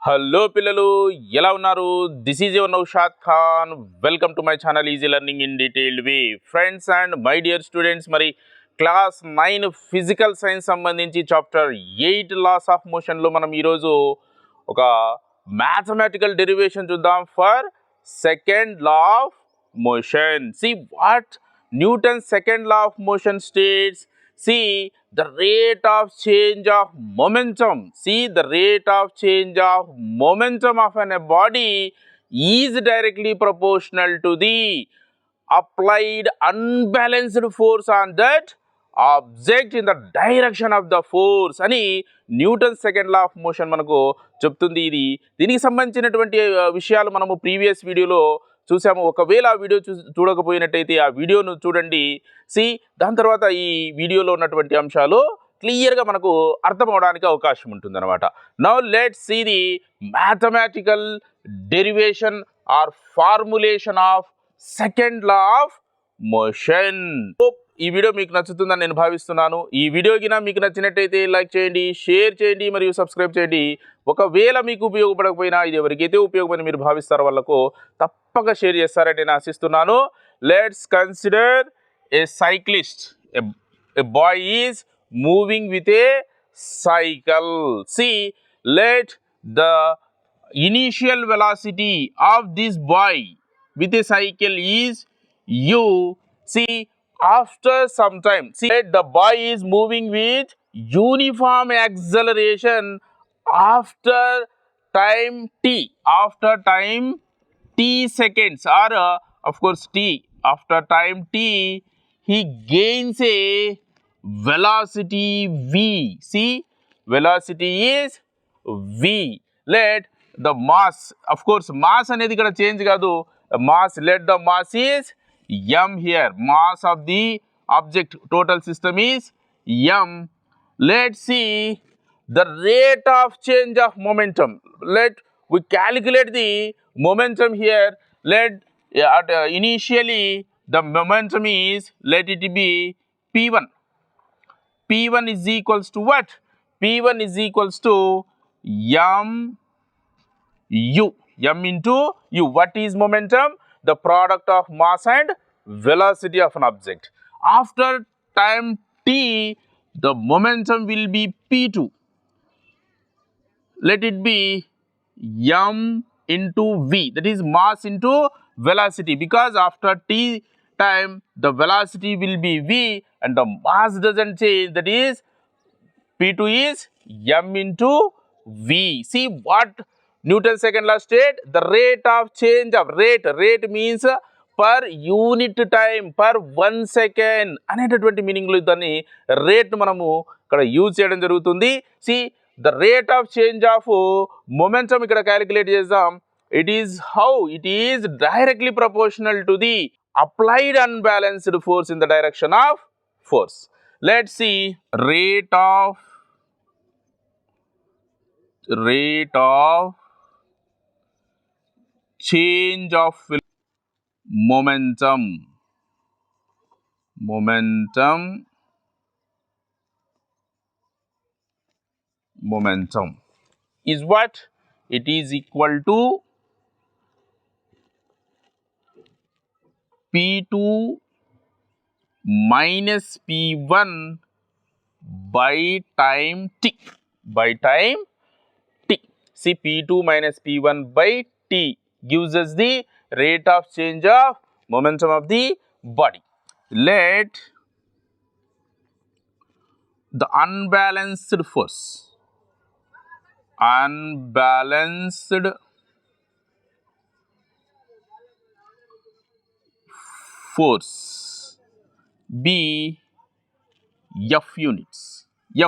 Hello పిల్లలు ఎలా ఉన్నారు? This is your Naushad Khan. Welcome to my channel easy learning in detailed way. Friends and my dear students, మరి class 9 physical science సంబంధించి chapter 8 loss of మోషన్లో మనం ఈరోజు ఒక మ్యాథమెటికల్ డెరివేషన్ చూద్దాం for second law of motion. See what Newton's second law of motion states. See the rate of change of momentum. See the rate of change of momentum of a body is directly proportional to the applied unbalanced force on that object in the direction of the force అని Newton second law of motion మనకు చెప్తుంది. దీనికి సంబంధించినటువంటి విషయాలు మనము previous వీడియోలో చూసాము. ఒకవేళ ఆ వీడియో చూడకపోయినట్టయితే ఆ వీడియోను చూడండి. దాని తర్వాత ఈ వీడియోలో ఉన్నటువంటి అంశాలు క్లియర్గా మనకు అర్థం అవడానికి అవకాశం ఉంటుంది అనమాట. Now let's see the mathematical derivation or formulation of second law of motion. ఈ వీడియో మీకు నచ్చుతుందని నేను భావిస్తున్నాను. ఈ వీడియో కింద మీకు నచ్చినట్టయితే లైక్ చేయండి, షేర్ చేయండి మరియు సబ్స్క్రైబ్ చేయండి. ఒకవేళ మీకు ఉపయోగపడకపోయినా ఇది ఎవరికైతే ఉపయోగపడి మీరు భావిస్తారో వాళ్ళకు తప్పక షేర్ చేస్తారని నేను ఆశిస్తున్నాను. Let's consider A cyclist. A boy is moving with a cycle. See, let the initial velocity of this boy with a cycle is u. See, after some time, see, the boy is moving with uniform acceleration after time t. After time t seconds, or of course t. After time t, he gains a velocity v. See, velocity is v. Let the mass, of course mass అనేది ఇక్కడ change కాదు. Mass, let the mass is m here. Mass of the object, total system is m. Let's see the rate of change of momentum. Let we calculate the momentum here. Let initially the momentum is, let it be p1. P1 is equals to what? P1 is equals to m u. M into u. What is momentum? The product of mass and velocity of an object. After time t, the momentum will be p2. Let it be m into v. That is mass into velocity, because after t time the velocity will be v and the mass doesn't change. That is p2 is m into v. See what Newton's second law state? The rate of change of rate means per unit time, per 1 second అనేటటువంటి మీనింగ్లో దాన్ని rate మనము ఇక్కడ use చేయడం జరుగుతుంది. See the rate of change of momentum ఇక్కడ calculate చేద్దాం. It is how? It is directly proportional to the applied unbalanced force in the direction of force. Let's see rate of change of momentum is what? It is equal to p2 minus p1 by time t. See, p2 minus p1 by t gives us the rate of change of momentum of the body. Let the unbalanced force be f units.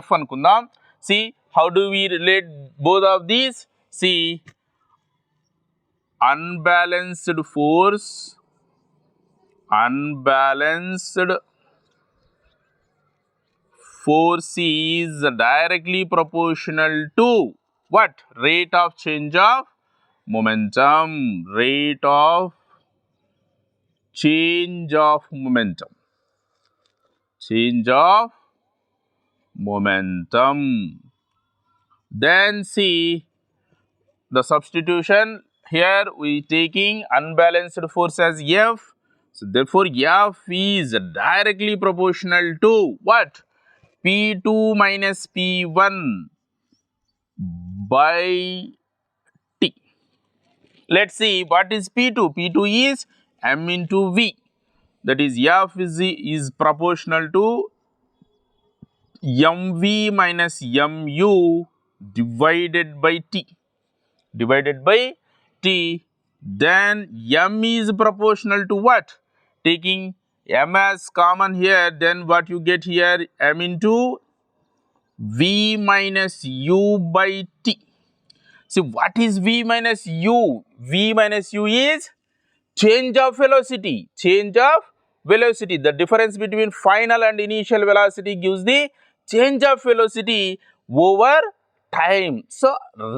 F అనుకుందాం. See, how do we relate both of these? See, unbalanced force is directly proportional to what? Rate of change of momentum. Rate of change of momentum. Then see the substitution here we taking unbalanced force as F. So therefore F is directly proportional to what? P2 minus P1 by T. Let's see what is P2. P2 is M into V. That is F is proportional to mv minus mu divided by T. Then m is proportional to what? Taking m as common here, then what you get here? M into v minus u by T. See, what is v minus u? V minus u is change of velocity. The difference between final and initial velocity gives the change of velocity over time. So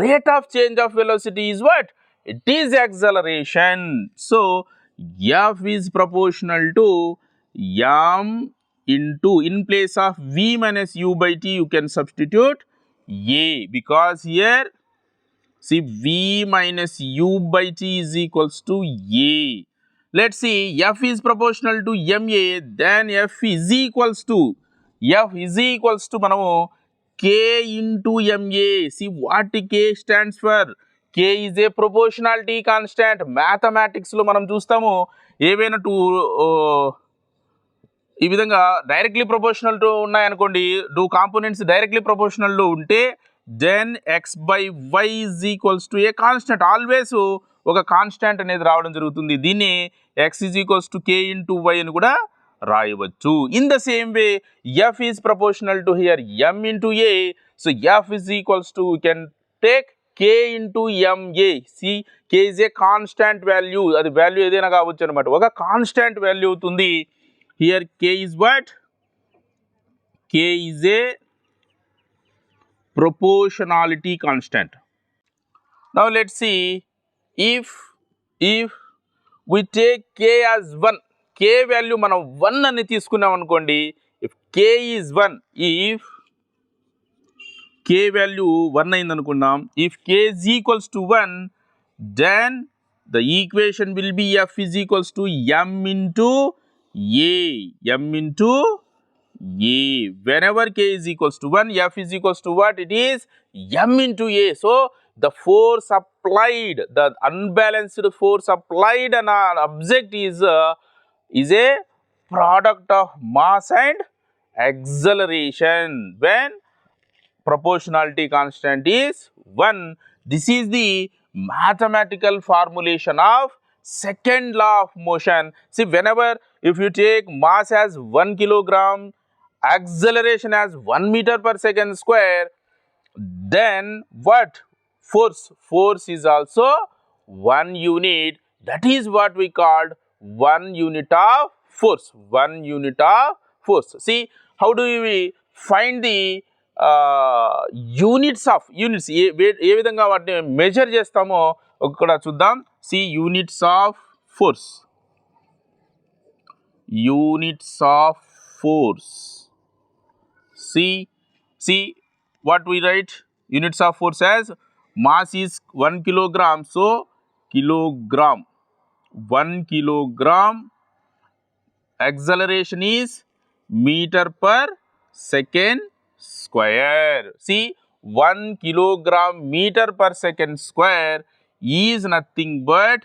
rate of change of velocity is what? It is acceleration. So F is proportional to m into, in place of v minus u by T you can substitute a, because here see v minus u by T is equals to a. Let's see, F is proportional to ma, then F is equals to మనము K into ma. See what K stands for? K is a proportionality constant. Mathematics లో మనం చూస్తాము, ఏవైనా ఈ విధంగా directly proportional to ఉన్నాయనుకోండి, two components directly proportional లో ఉంటే then x by y is equals to a constant. Always ఒక కాన్స్టాంట్ అనేది రావడం జరుగుతుంది. దీన్ని x is equals to k into y అని కూడా రాయవచ్చు. In the same way f is proportional to here m into a. So f is equals to, we can take k into ma. See, k is a constant value. అది value ఏదైనా కావచ్చు అనమాట, ఒక constant value అవుతుంది. Here k is what? K is a proportionality constant. Now let's see, if we take k as 1, k value మనం 1 అని తీసుకున్నాం అనుకోండి. If k is 1, if k value 1 అయింది అనుకున్నాం, if k is equals to 1, then the equation will be f is equals to m into a. Whenever k is equals to 1, f is equals to what? It is m into a. So the force applied, the unbalanced force applied on an object is a product of mass and acceleration when proportionality constant is 1. This is the mathematical formulation of second law of motion. See, whenever if you take mass as 1 kilogram, acceleration as 1 meter per second square, then what? Force is also 1 unit. That is what we called 1 unit of force. See, how do we find the units? ఏ విధంగా వాటిని measure చేస్తామో ఇక్కడ చూద్దాం. See, units of force. See what we write units of force as? Mass is 1 kilogram, so kilogram. 1 kilogram. Acceleration is meter per second square. See, 1 kilogram meter per second square is nothing but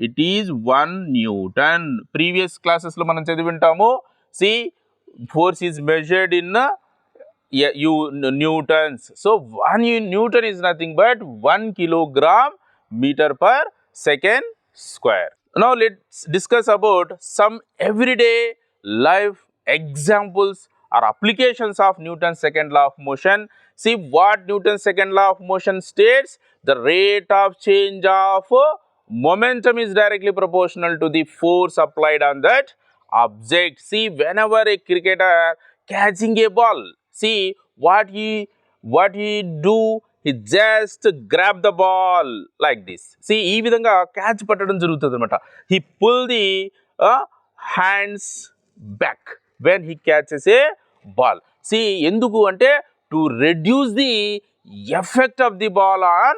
it is 1 Newton. Previous classes lo manam chadivintamu. See, force is measured in newtons. So 1 Newton is nothing but 1 kilogram meter per second square. Now let's discuss about some everyday life examples or applications of Newton's second law of motion. See what Newton's second law of motion states: the rate of change of momentum is directly proportional to the force applied on that object. See, whenever a cricketer catching a ball, see what he do, he just grab the ball like this. See, ee vidhanga catch pattadam jarugutadi anamata. He pull the hands back when he catches a ball. See, enduku ante to reduce the effect of the ball on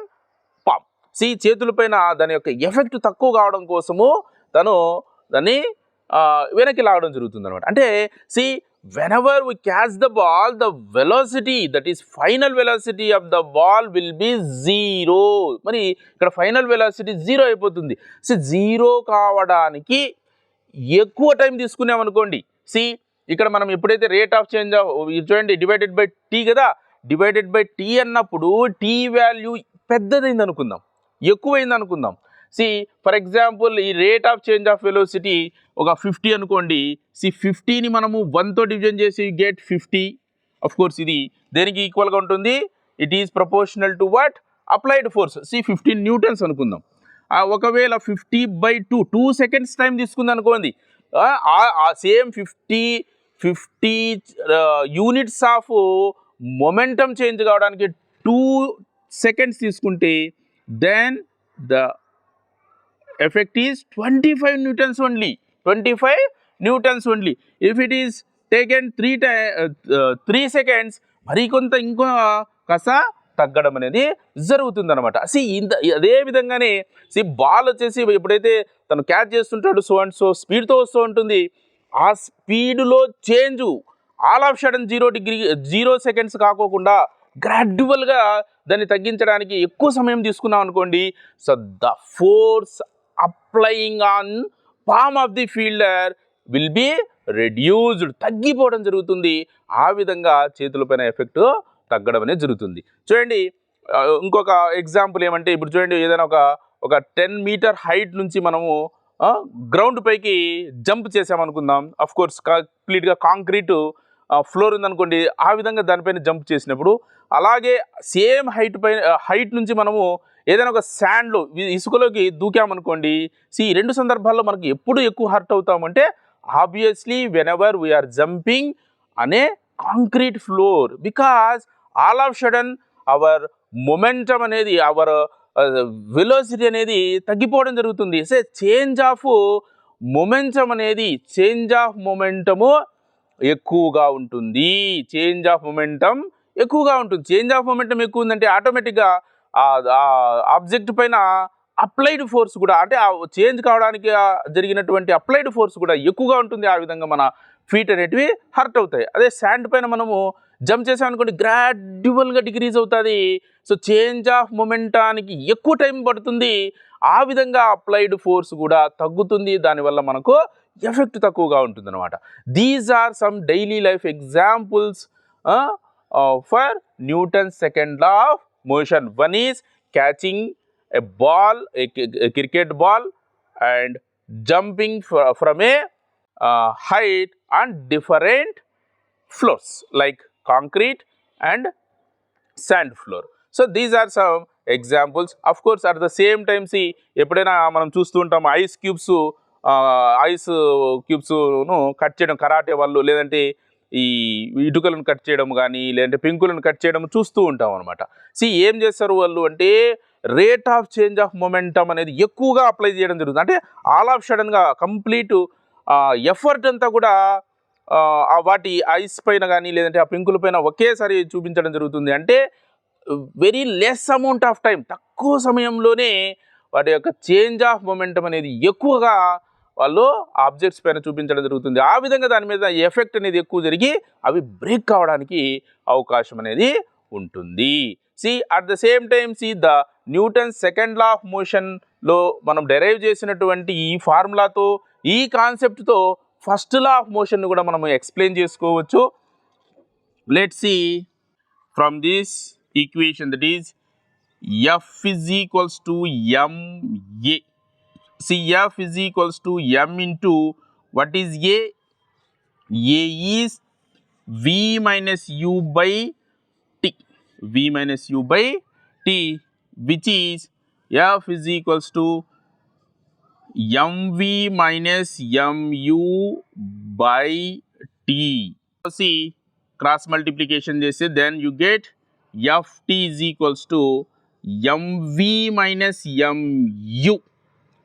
pump. చేతులపైన దాని యొక్క effect తక్కువ కావడం కోసము తను దాన్ని వెనక్కి లాగడం జరుగుతుంది అనమాట. అంటే whenever we catch the ball, the velocity, that is final velocity of the ball will be 0. మరి ఇక్కడ ఫైనల్ వెలాసిటీ 0 అయిపోతుంది. జీరో కావడానికి ఎక్కువ టైం తీసుకున్నాం అనుకోండి. ఇక్కడ మనం ఎప్పుడైతే రేట్ ఆఫ్ చేంజ్ చూడండి డివైడెడ్ బై టీ కదా, డివైడెడ్ బై టీ అన్నప్పుడు టీ వాల్యూ పెద్దదైంది అనుకుందాం, ఎక్కువైంది అనుకుందాం. ఫర్ ఎగ్జాంపుల్ ఈ rate of change of velocity ఒక 50 అనుకోండి. 50ని మనము 1తో డివిజన్ చేసి గెట్ 50. ఆఫ్ కోర్స్ ఇది దేనికి ఈక్వల్గా ఉంటుంది? It is proportional to what? Applied force. 15 newtons అనుకుందాం. ఒకవేళ 50/2 2 సెకండ్స్ టైం తీసుకుంది అనుకోండి. Same 50 units of momentum change కావడానికి 2 సెకండ్స్ తీసుకుంటే then the effect is 25 newtons only. 25 newtons only. If it is taken 3 seconds, మరి కొంత ఇంకో కాస్త తగ్గడం అనేది జరుగుతుంది అనమాట. అదే విధంగానే బాల్ వచ్చేసి ఎప్పుడైతే తను క్యాచ్ చేస్తుంటాడు సో స్పీడ్తో వస్తూ ఉంటుంది. ఆ స్పీడ్లో change all of sudden 0 seconds కాకోకుండా గ్రాడ్యువల్గా దాన్ని తగ్గించడానికి ఎక్కువ సమయం తీసుకున్నాం అనుకోండి. So the force applying on palm of the fielder will be reduced, తగ్గిపోవడం జరుగుతుంది. ఆ విధంగా చేతులపైన ఎఫెక్ట్ తగ్గడం అనేది జరుగుతుంది. చూడండి ఇంకొక ఎగ్జాంపుల్ ఏమంటే, ఇప్పుడు చూడండి ఏదైనా ఒక 10 మీటర్ హైట్ నుంచి మనము గ్రౌండ్ పైకి జంప్ చేసామనుకుందాం. అఫ్ కోర్స్ కంప్లీట్గా కాంక్రీట్ ఫ్లోర్ ఉందనుకోండి, ఆ విధంగా దానిపైన జంప్ చేసినప్పుడు అలాగే సేమ్ హైట్ నుంచి మనము ఏదైనా ఒక శాండ్లో ఇసుకలోకి దూకామనుకోండి. రెండు సందర్భాల్లో మనకి ఎప్పుడు ఎక్కువ హర్ట్ అవుతామంటే ఆబ్వియస్లీ వెనెవర్ వీఆర్ జంపింగ్ అనే concrete floor, because all of sudden our momentum అనేది అవర్ వెలోసిటీ అనేది తగ్గిపోవడం జరుగుతుంది. చేంజ్ ఆఫ్ మొమెంటం అనేది చేంజ్ ఆఫ్ మొమెంటము ఎక్కువగా ఉంటుంది. చేంజ్ ఆఫ్ మొమెంటం ఎక్కువగా ఎక్కువ ఉందంటే ఆటోమేటిక్గా ఆబ్జెక్ట్ పైన అప్లైడ్ ఫోర్స్ కూడా, అంటే ఆ చేంజ్ కావడానికి జరిగినటువంటి అప్లైడ్ ఫోర్స్ కూడా ఎక్కువగా ఉంటుంది. ఆ విధంగా మన ఫీట్ అనేటివి హర్ట్ అవుతాయి. అదే శాండ్ పైన మనము జంప్ చేసామనుకోండి గ్రాడ్యువల్గా డిక్రీజ్ అవుతుంది. చేంజ్ ఆఫ్ మొమెంటానికి ఎక్కువ టైం పడుతుంది. ఆ విధంగా అప్లైడ్ ఫోర్స్ కూడా తగ్గుతుంది. దానివల్ల మనకు ఎఫెక్ట్ తక్కువగా ఉంటుంది అనమాట. These are some daily life examples for Newton's second law of motion. One is catching a ball, a cricket ball, and jumping from a height on different floors like concrete and sand floor. So these are some examples. Of course at the same time ఎప్పుడైనా మనం చూస్తూ ఉంటాం ice క్యూబ్స్ను cut చేయడం karate వాళ్ళు, లేదంటే ఈ ఇటుకలను cut చేయడం కానీ లేదంటే పెంకులను కట్ చేయడం చూస్తూ ఉంటాం అనమాట. ఏం చేస్తారు వాళ్ళు అంటే rate of change of momentum అనేది ఎక్కువగా అప్లై చేయడం జరుగుతుంది. అంటే ఆల్ ఆఫ్ సడన్గా కంప్లీట్ ఎఫర్ట్ అంతా కూడా వాటి ఐస్ పైన కానీ లేదంటే ఆ పెంకుల పైన ఒకేసారి చూపించడం జరుగుతుంది. అంటే very less amount of time, తక్కువ సమయంలోనే వాటి యొక్క చేంజ్ ఆఫ్ మొమెంటం అనేది ఎక్కువగా వాళ్ళు ఆబ్జెక్ట్స్ పైన చూపించడం జరుగుతుంది. ఆ విధంగా దాని మీద ఎఫెక్ట్ అనేది ఎక్కువ జరిగి అవి బ్రేక్ కావడానికి అవకాశం అనేది ఉంటుంది. At the same time the Newton's second law of మోషన్లో మనం డెరైవ్ చేసినటువంటి ఈ ఫార్ములాతో ఈ కాన్సెప్ట్తో ఫస్ట్ లా ఆఫ్ మోషన్ను కూడా మనం ఎక్స్ప్లెయిన్ చేసుకోవచ్చు. Let's see from this equation, that is F is equals to ma. F is equals to m into what is a? A is v minus u by t. V minus u by t, which is F is equals to mv minus mu by t. See, cross multiplication చేస్తే then you get Ft is equals to mv minus mu.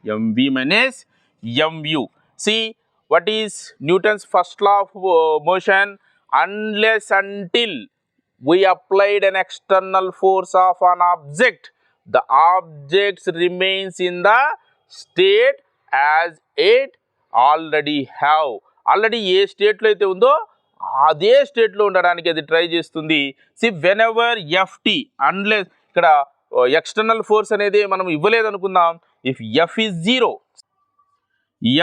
mv minus mu. See, what is Newton's first law of motion? Unless until we applied an external force of an object, the objects remains in the state as it already have. Already ఏ స్టేట్లో అయితే ఉందో అదే స్టేట్లో ఉండడానికి అది try చేస్తుంది. See whenever F T unless ఇక్కడ ఎక్స్టర్నల్ ఫోర్స్ అనేది మనం ఇవ్వలేదు అనుకుందాం. If F is zero,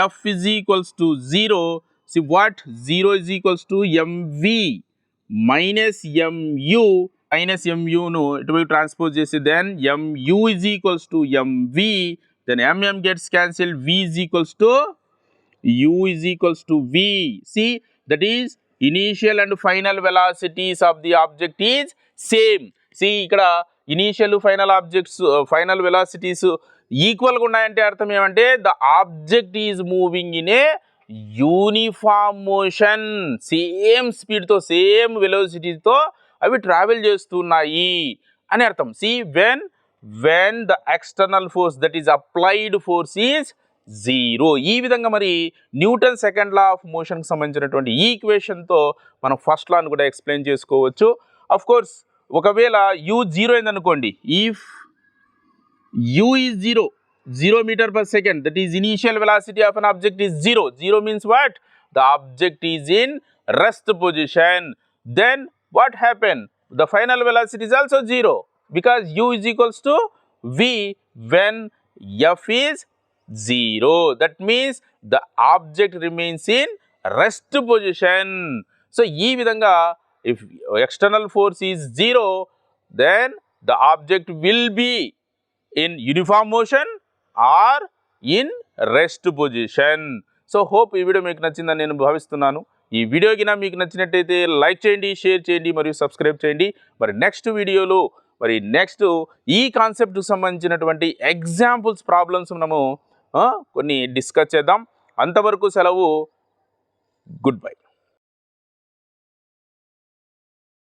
F is equals to zero, see what zero is equals to M V minus M U, minus ఎంయును ఇటువైపు ట్రాన్స్పోజ్ చేసి then M U is equals to M V, then M M gets cancelled, V is equals to u is equals to v. See, that is initial and final velocities of the object is same. See, ఇక్కడ initial final objects final velocities ఈక్వల్గా ఉన్నాయంటే అర్థం ఏమంటే the object is moving in a uniform motion, same స్పీడ్తో same వెలాసిటీతో అవి travel చేస్తున్నాయి అని అర్థం. See when the external force that is applied force is zero. ఈ విధంగా మరి న్యూటన్ సెకండ్ లా ఆఫ్ మోషన్కి సంబంధించినటువంటి ఈ ఈక్వేషన్తో మనం ఫస్ట్ లాను కూడా ఎక్స్ప్లెయిన్ చేసుకోవచ్చు. అఫ్ కోర్స్ ఒకవేళ యూ జీరో అయిందనుకోండి, if u is zero metre per second, that is initial velocity of an object is zero. Zero means what? The object is in rest position. Then what happen? The final velocity is also zero because u is equals to v when f is 0. That means the object remains in rest position. So ee vidhanga if external force is 0, then the object will be in uniform motion or in rest position. So hope ee video meeku nachindani nenu bhavistunnanu. ఈ video కింద మీకు నచ్చినట్టయితే like చేయండి, share చేయండి మరియు subscribe చేయండి. మరి next వీడియోలో నెక్స్ట్ ఈ కాన్సెప్ట్కి సంబంధించినటువంటి ఎగ్జాంపుల్స్ ప్రాబ్లమ్స్ మనము కొన్ని డిస్కస్ చేద్దాం. అంతవరకు సెలవు. Good bye.